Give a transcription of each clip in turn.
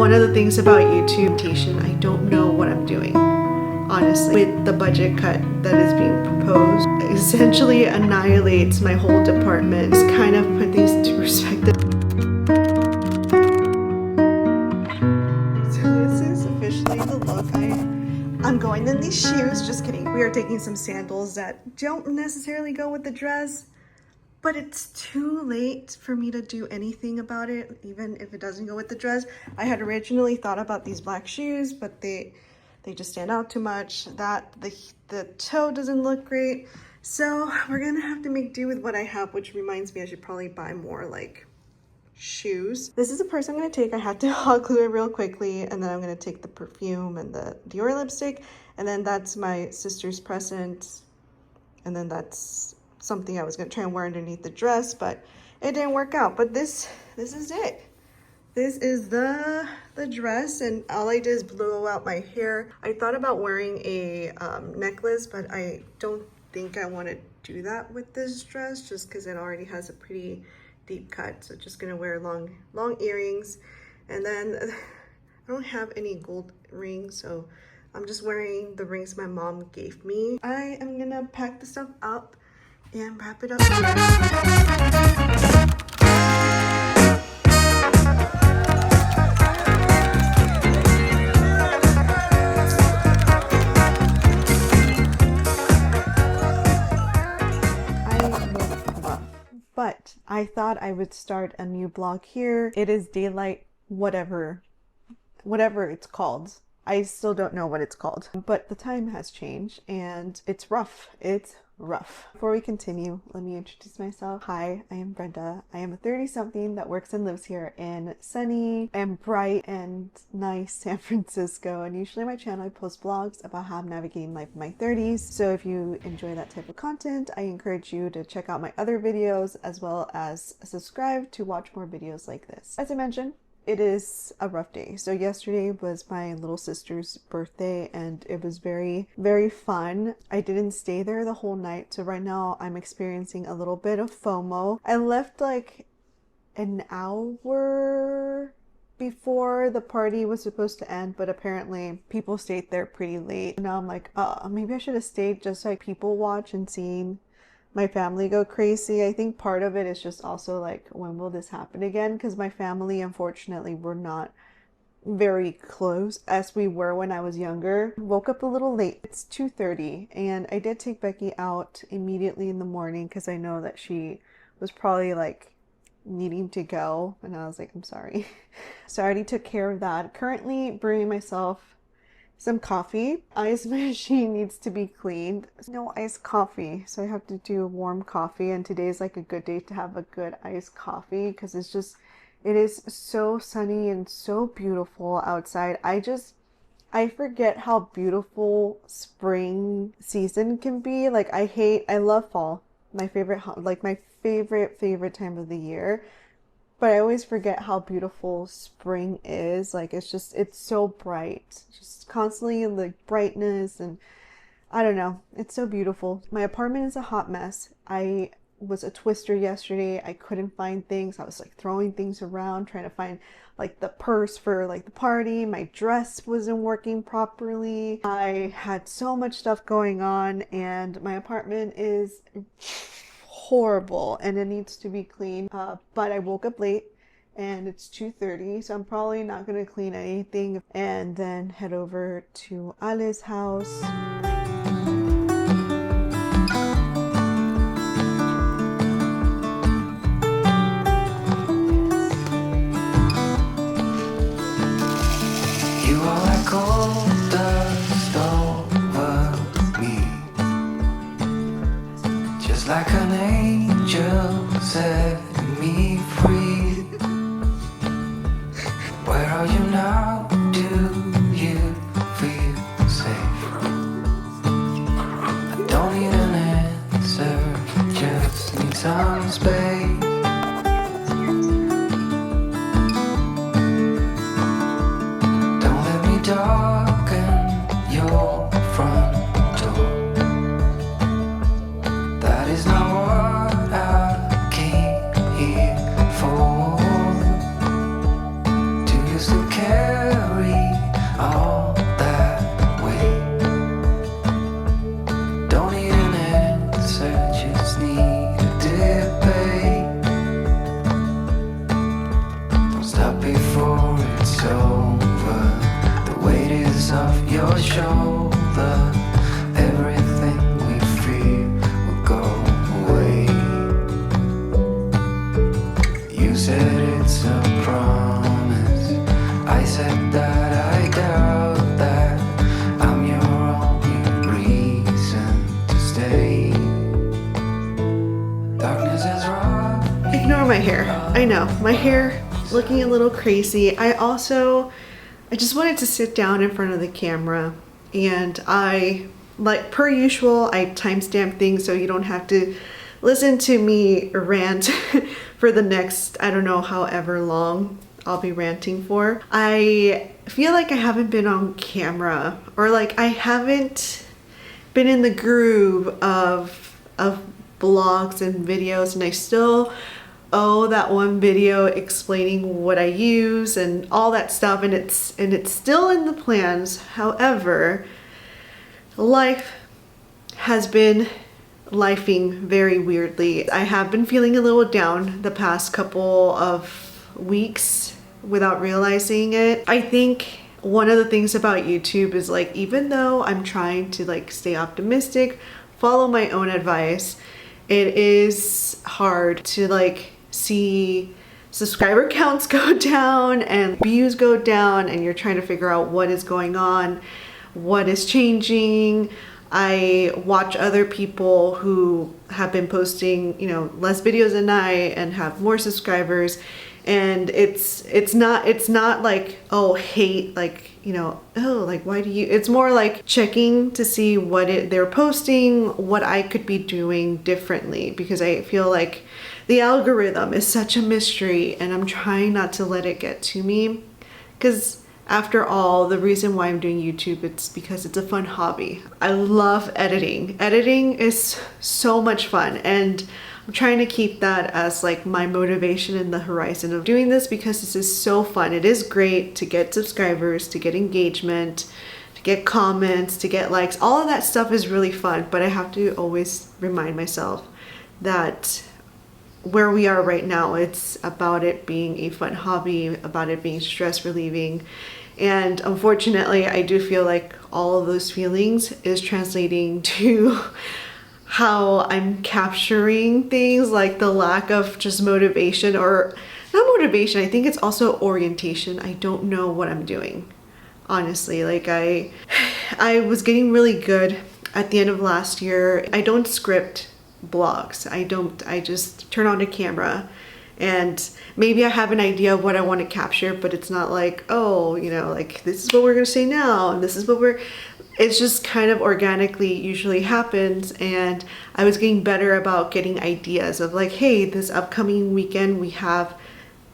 One of the things about YouTube, I don't know what I'm doing. Honestly, with the budget cut that is being proposed, it essentially annihilates my whole department. Just kind of put these into perspective. So this is officially the look. I'm going in these shoes. Just kidding. We are taking some sandals that don't necessarily go with the dress. But it's too late for me to do anything about it, even if it doesn't go with the dress. I had originally thought about these black shoes, but they just stand out too much. The toe doesn't look great. So we're gonna have to make do with what I have, which reminds me I should probably buy more like shoes. This is the purse I'm gonna take. I had to hot glue it real quickly, and then I'm gonna take the perfume and the Dior lipstick, and then that's my sister's present, and then that's something I was gonna try and wear underneath the dress, but it didn't work out. But this is it. This is the dress, and all I did is blow out my hair. I thought about wearing a necklace, but I don't think I want to do that with this dress just because it already has a pretty deep cut. So just gonna wear long earrings, and then I don't have any gold rings, so I'm just wearing the rings my mom gave me. I am gonna pack the stuff up and wrap it up. But I thought I would start a new blog here. It is daylight, whatever it's called. I still don't know what it's called, but the time has changed and it's rough. It's rough. Before we continue, let me introduce myself. Hi, I am Brenda. I am a 30-something that works and lives here in sunny and bright and nice San Francisco. And usually on my channel, I post blogs about how I'm navigating life in my 30s. So if you enjoy that type of content, I encourage you to check out my other videos as well as subscribe to watch more videos like this. As I mentioned, it is a rough day. So yesterday was my little sister's birthday and it was very, very fun. I didn't stay there the whole night. So right now I'm experiencing a little bit of FOMO. I left like an hour before the party was supposed to end, but apparently people stayed there pretty late. Now I'm like, maybe I should have stayed just like people watch and seeing my family go crazy. I think part of it is just also like, when will this happen again? Because my family, unfortunately, we're not very close as we were when I was younger. Woke up a little late. It's 2:30 and I did take Becky out immediately in the morning because I know that she was probably like needing to go, and I was like, I'm sorry. So I already took care of that. Currently brewing myself some coffee. Ice machine needs to be cleaned. No iced coffee, so I have to do warm coffee, and today's like a good day to have a good iced coffee because it is so sunny and so beautiful outside. I forget how beautiful spring season can be. Like I love fall. My favorite time of the year. But I always forget how beautiful spring is. Like it's so bright. Just constantly in the brightness, and I don't know. It's so beautiful. My apartment is a hot mess. I was a twister yesterday. I couldn't find things. I was like throwing things around, trying to find like the purse for like the party. My dress wasn't working properly. I had so much stuff going on, and my apartment is horrible and it needs to be cleaned. But I woke up late and it's 2:30, so I'm probably not going to clean anything and then head over to Ale's house. You are like gold dust over me, just like an angel setting me free. Where are you now? Do you feel safe? I don't need an answer, just need some space. Don't let me darken your front door. That is not what I came here for. Do you still care? Ignore my hair. I know, my hair looking a little crazy. I just wanted to sit down in front of the camera, and like per usual, I timestamp things so you don't have to listen to me rant for the next, I don't know, however long I'll be ranting for. I feel like I haven't been on camera, or like I haven't been in the groove of vlogs and videos, and I still owe that one video explaining what I use and all that stuff, and it's still in the plans. However, life has been lifing very weirdly. I have been feeling a little down the past couple of weeks without realizing it. I think one of the things about YouTube is like, even though I'm trying to like stay optimistic, follow my own advice, it is hard to like see subscriber counts go down and views go down, and you're trying to figure out what is going on, what is changing. I watch other people who have been posting, you know, less videos than I and have more subscribers, and it's not like, oh, hate, like, you know, oh, like, why do you, it's more like checking to see what they're posting, what I could be doing differently, because I feel like the algorithm is such a mystery, and I'm trying not to let it get to me, because after all, the reason why I'm doing YouTube, it's because it's a fun hobby. I love editing. Editing is so much fun, and I'm trying to keep that as like my motivation in the horizon of doing this, because this is so fun. It is great to get subscribers, to get engagement, to get comments, to get likes. All of that stuff is really fun, but I have to always remind myself that where we are right now, it's about it being a fun hobby, about it being stress relieving. And unfortunately, I do feel like all of those feelings is translating to how I'm capturing things, like the lack of just motivation, or not motivation, I think it's also orientation. I don't know what I'm doing, honestly. Like I was getting really good at the end of last year. I don't script blogs. I just turn on the camera, and maybe I have an idea of what I want to capture, but it's not like, oh, you know, like this is what we're gonna say now, and this is what it's just kind of organically usually happens. And I was getting better about getting ideas of like, hey, this upcoming weekend we have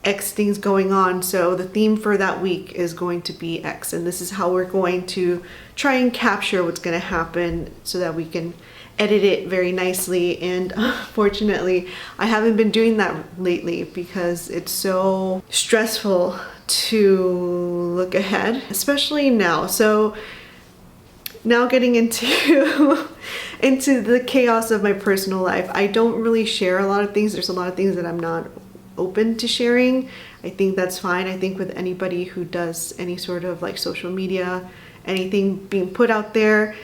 X things going on, so the theme for that week is going to be X, and this is how we're going to try and capture what's going to happen so that we can edit it very nicely. And unfortunately, I haven't been doing that lately because it's so stressful to look ahead, especially now. So now getting into into the chaos of my personal life, I don't really share a lot of things. There's a lot of things that I'm not open to sharing. I think that's fine. I think with anybody who does any sort of like social media, anything being put out there,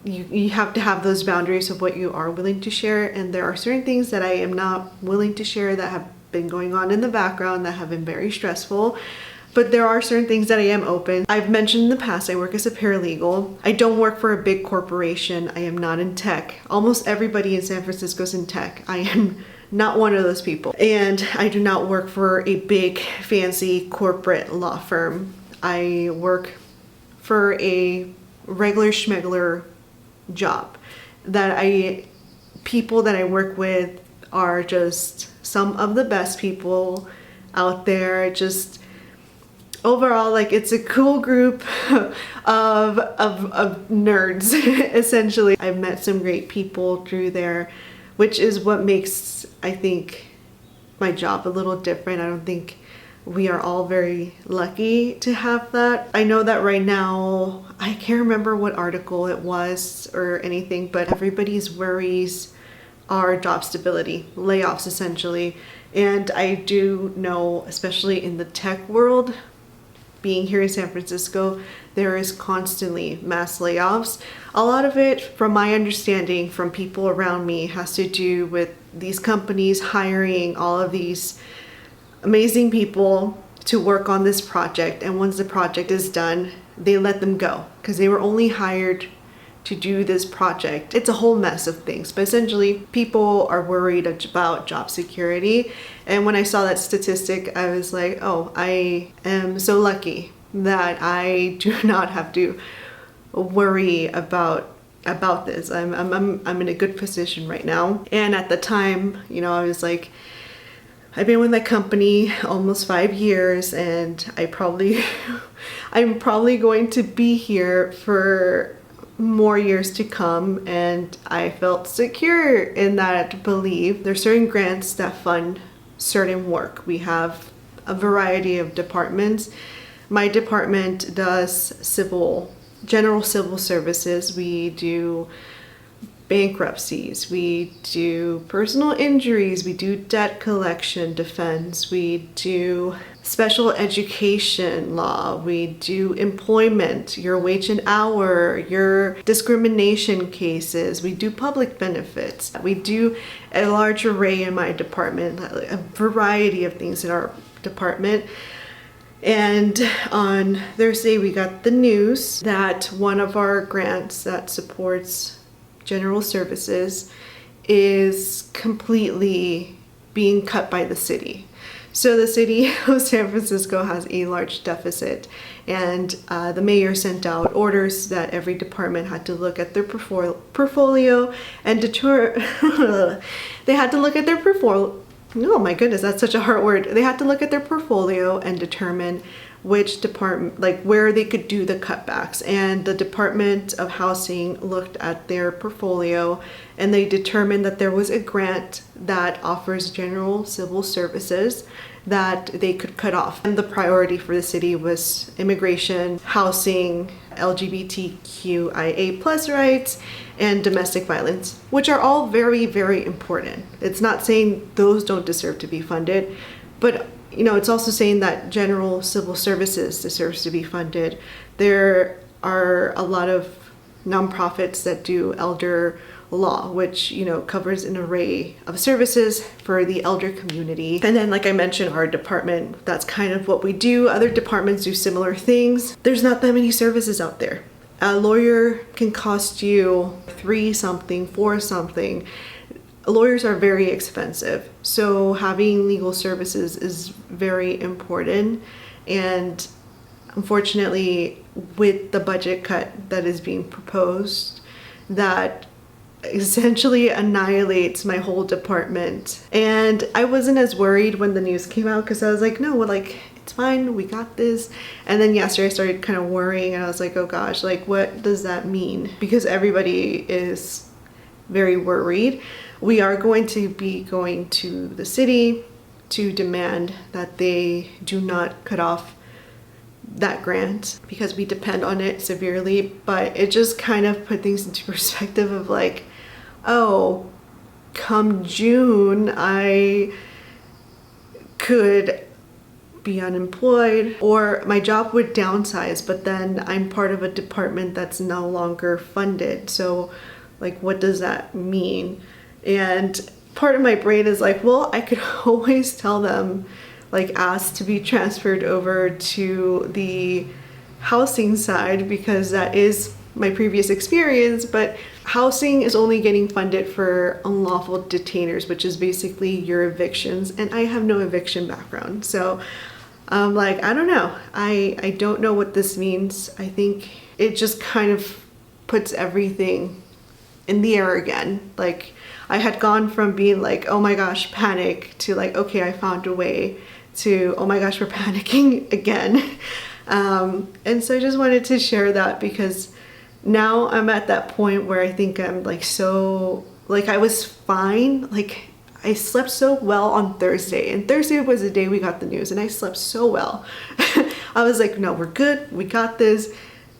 you have to have those boundaries of what you are willing to share. And there are certain things that I am not willing to share that have been going on in the background that have been very stressful. But there are certain things that I am open. I've mentioned in the past, I work as a paralegal. I don't work for a big corporation. I am not in tech. Almost everybody in San Francisco is in tech. I am not one of those people. And I do not work for a big fancy corporate law firm. I work for a regular schmegler job that people that I work with are just some of the best people out there. Just overall, like, it's a cool group of nerds essentially. I've met some great people through there, which is what makes, I think, my job a little different. I don't think we are all very lucky to have that. I know that right now, I can't remember what article it was or anything, but everybody's worries are job stability, layoffs essentially. And I do know, especially in the tech world, being here in San Francisco, there is constantly mass layoffs. A lot of it, from my understanding from people around me, has to do with these companies hiring all of these amazing people to work on this project, and once the project is done, they let them go because they were only hired to do this project. It's a whole mess of things, but essentially people are worried about job security. And when I saw that statistic, I was like, oh, I am so lucky that I do not have to worry about this. I'm in a good position right now. And at the time, you know, I was like, I've been with my company almost 5 years, and I'm probably going to be here for more years to come, and I felt secure in that belief. There's certain grants that fund certain work. We have a variety of departments. My department does general civil services. We do bankruptcies, we do personal injuries, we do debt collection defense, we do special education law, we do employment, your wage and hour, your discrimination cases, we do public benefits, we do a large array in my department, a variety of things in our department. And on Thursday we got the news that one of our grants that supports general services is completely being cut by the city. So the city of San Francisco has a large deficit, and the mayor sent out orders that every department had to look at their portfolio and they had to look at their portfolio. Oh my goodness, that's such a hard word. They had to look at their portfolio and determine which department, like where they could do the cutbacks. And the Department of Housing looked at their portfolio and they determined that there was a grant that offers general civil services that they could cut off. And the priority for the city was immigration, housing, LGBTQIA plus rights, and domestic violence, which are all very, very important. It's not saying those don't deserve to be funded, but you know, it's also saying that general civil services deserves to be funded. There are a lot of nonprofits that do elder law, which, you know, covers an array of services for the elder community. And then, like I mentioned, our department, that's kind of what we do. Other departments do similar things. There's not that many services out there. A lawyer can cost you $3 something, $4 something. Lawyers are very expensive, so having legal services is very important. And unfortunately, with the budget cut that is being proposed, that essentially annihilates my whole department. And I wasn't as worried when the news came out, because I was like, no, like, it's fine, we got this. And then yesterday I started kind of worrying, and I was like, oh gosh, like, what does that mean? Because everybody is very worried. We are going to be going to the city to demand that they do not cut off that grant, because we depend on it severely. But it just kind of put things into perspective of like, oh, come June, I could be unemployed, or my job would downsize, but then I'm part of a department that's no longer funded. So like, what does that mean? And part of my brain is like, well, I could always tell them, like, ask to be transferred over to the housing side, because that is my previous experience. But housing is only getting funded for unlawful detainers, which is basically your evictions, and I have no eviction background. So like, I don't know. I don't know what this means. I think it just kind of puts everything in the air again. Like, I had gone from being like, oh my gosh, panic, to like, okay, I found a way, to, oh my gosh, we're panicking again. And so I just wanted to share that, because now I'm at that point where I think I'm like, so, like, I was fine. Like, I slept so well on Thursday, and Thursday was the day we got the news, and I slept so well. I was like, no, we're good, we got this.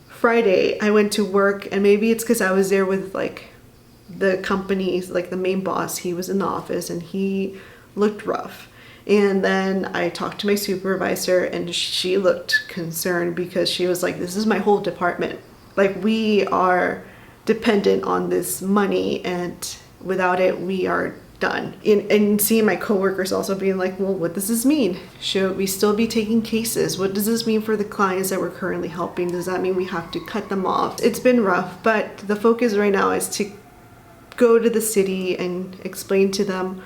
Friday, I went to work, and maybe it's because I was there with like the company's, like the main boss. He was in the office and he looked rough. And then I talked to my supervisor, and she looked concerned, because she was like, this is my whole department. Like, we are dependent on this money, and without it, we are done. And seeing my coworkers also being like, well, what does this mean? Should we still be taking cases? What does this mean for the clients that we're currently helping? Does that mean we have to cut them off? It's been rough, but the focus right now is to go to the city and explain to them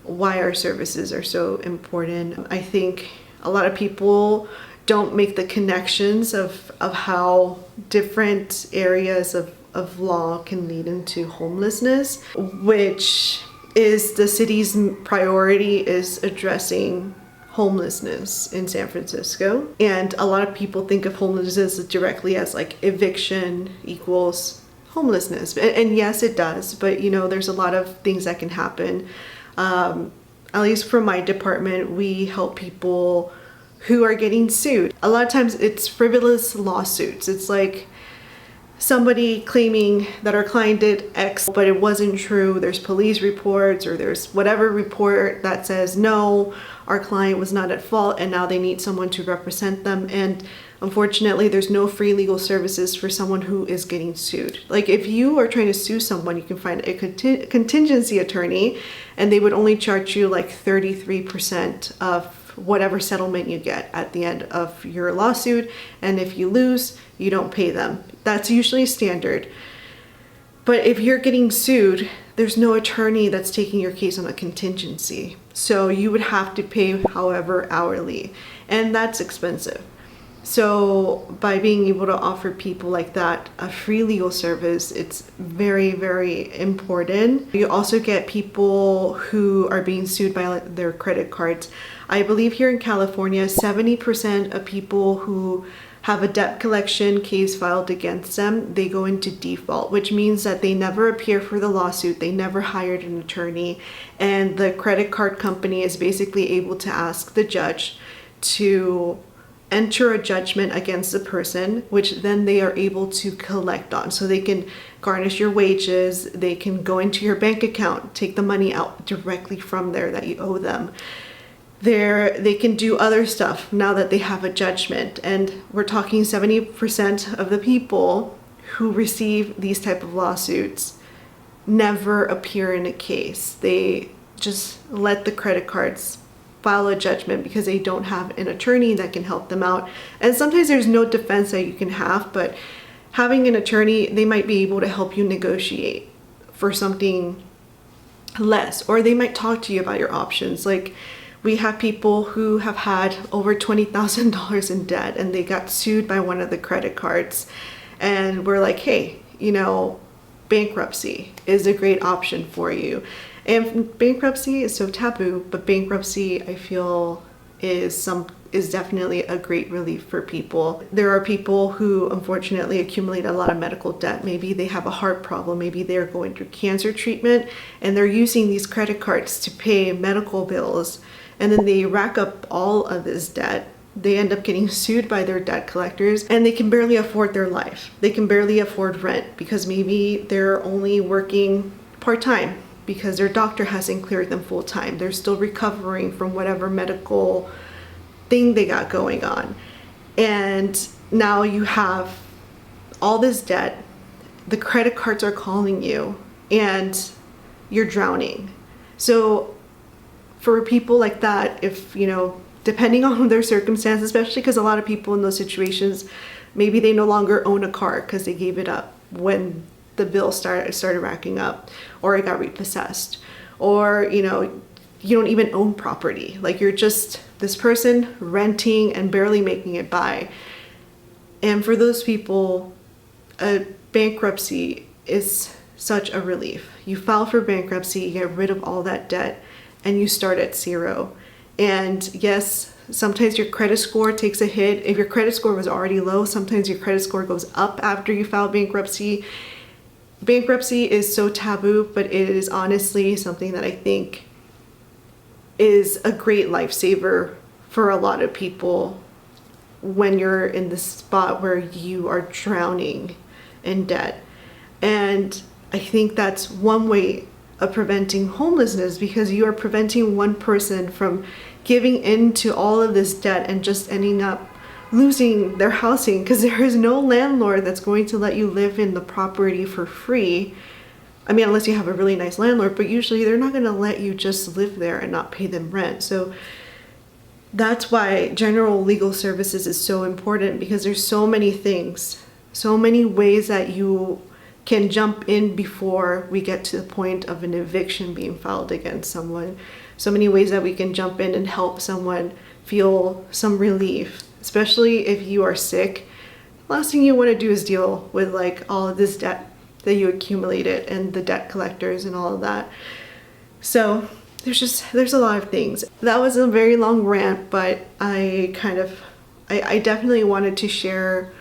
why our services are so important. I think a lot of people don't make the connections of how different areas of law can lead into homelessness, which is the city's priority is addressing homelessness in San Francisco. And a lot of people think of homelessness directly as like eviction equals homelessness. And yes, it does, but you know, there's a lot of things that can happen. At least from my department, we help people who are getting sued. A lot of times it's frivolous lawsuits. It's like somebody claiming that our client did X, but it wasn't true. There's police reports or there's whatever report that says, no, our client was not at fault, and now they need someone to represent them. And unfortunately, there's no free legal services for someone who is getting sued. Like if you are trying to sue someone, you can find a contingency attorney, and they would only charge you like 33% of whatever settlement you get at the end of your lawsuit. And if you lose, you don't pay them. That's usually standard. But if you're getting sued, there's no attorney that's taking your case on a contingency. So you would have to pay however hourly, and that's expensive. So by being able to offer people like that a free legal service, it's very, very important. You also get people who are being sued by their credit cards. I believe here in California, 70% of people who have a debt collection case filed against them, they go into default, which means that they never appear for the lawsuit, they never hired an attorney, and the credit card company is basically able to ask the judge to enter a judgment against the person, which then they are able to collect on. So they can garnish your wages, they can go into your bank account, take the money out directly from there that you owe them. They can do other stuff now that they have a judgment. And we're talking 70% of the people who receive these type of lawsuits never appear in a case. They just let the credit cards file a judgment because they don't have an attorney that can help them out. And sometimes there's no defense that you can have, but having an attorney, they might be able to help you negotiate for something less, or they might talk to you about your options. Like we have people who have had over $20,000 in debt and they got sued by one of the credit cards. And we're like, hey, you know, bankruptcy is a great option for you. And bankruptcy is so taboo, but bankruptcy, I feel, is definitely a great relief for people. There are people who unfortunately accumulate a lot of medical debt. Maybe they have a heart problem, maybe they're going through cancer treatment, and they're using these credit cards to pay medical bills, and then they rack up all of this debt. They end up getting sued by their debt collectors, and they can barely afford their life. They can barely afford rent because maybe they're only working part-time because their doctor hasn't cleared them full-time. They're still recovering from whatever medical thing they got going on. And now you have all this debt, the credit cards are calling you, and you're drowning. So for people like that, if, you know, depending on their circumstances, especially because a lot of people in those situations, maybe they no longer own a car because they gave it up when the bill started racking up, or it got repossessed, or you know, you don't even own property. Like you're just this person renting and barely making it by. And for those people, a bankruptcy is such a relief. You file for bankruptcy, you get rid of all that debt, and you start at zero. And yes, sometimes your credit score takes a hit. If your credit score was already low, sometimes your credit score goes up after you file bankruptcy. Bankruptcy is so taboo, but it is honestly something that I think is a great lifesaver for a lot of people when you're in the spot where you are drowning in debt. And I think that's one way of preventing homelessness, because you are preventing one person from giving in to all of this debt and just ending up losing their housing, because there is no landlord that's going to let you live in the property for free I mean, unless you have a really nice landlord, but usually they're not going to let you just live there and not pay them rent. So that's why general legal services is so important, because there's so many things, so many ways that you can jump in before we get to the point of an eviction being filed against someone. So many ways that we can jump in and help someone feel some relief, especially if you are sick. Last thing you want to do is deal with like all of this debt that you accumulated and the debt collectors and all of that. So there's a lot of things. That was a very long rant, but I definitely wanted to share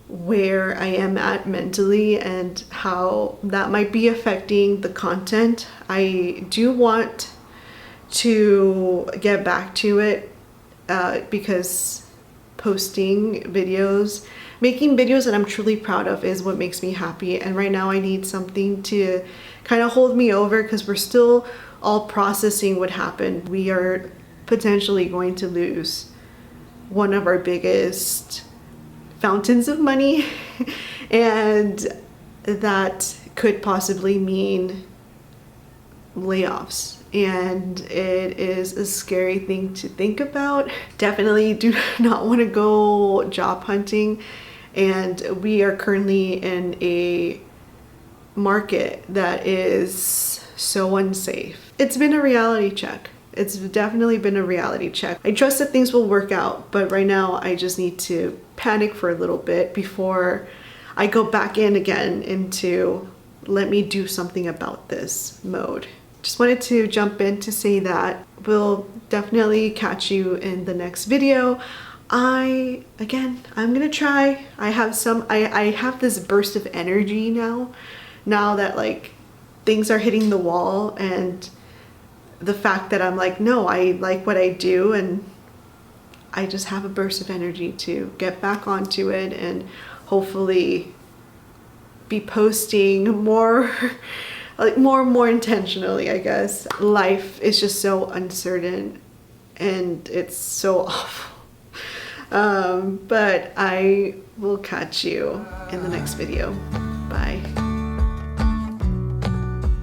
where I am at mentally and how that might be affecting the content. I do want to get back to it because posting videos, making videos that I'm truly proud of is what makes me happy. And right now I need something to kind of hold me over, because we're still all processing what happened. We are potentially going to lose one of our biggest fountains of money and that could possibly mean layoffs. And it is a scary thing to think about. Definitely do not want to go job hunting, and we are currently in a market that is so unsafe. It's been a reality check. It's definitely been a reality check. I trust that things will work out, but right now I just need to panic for a little bit before I go back in again into let me do something about this mode. Just wanted to jump in to say that we'll definitely catch you in the next video. I'm gonna try. I have this burst of energy now that like things are hitting the wall, and the fact that I'm like, no, I like what I do, and I just have a burst of energy to get back onto it and hopefully be posting more more intentionally, I guess. Life is just so uncertain and it's so awful. But I will catch you in the next video. Bye.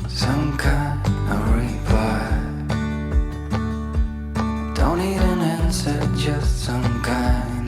Some kind of reply. Don't need an answer, just some kind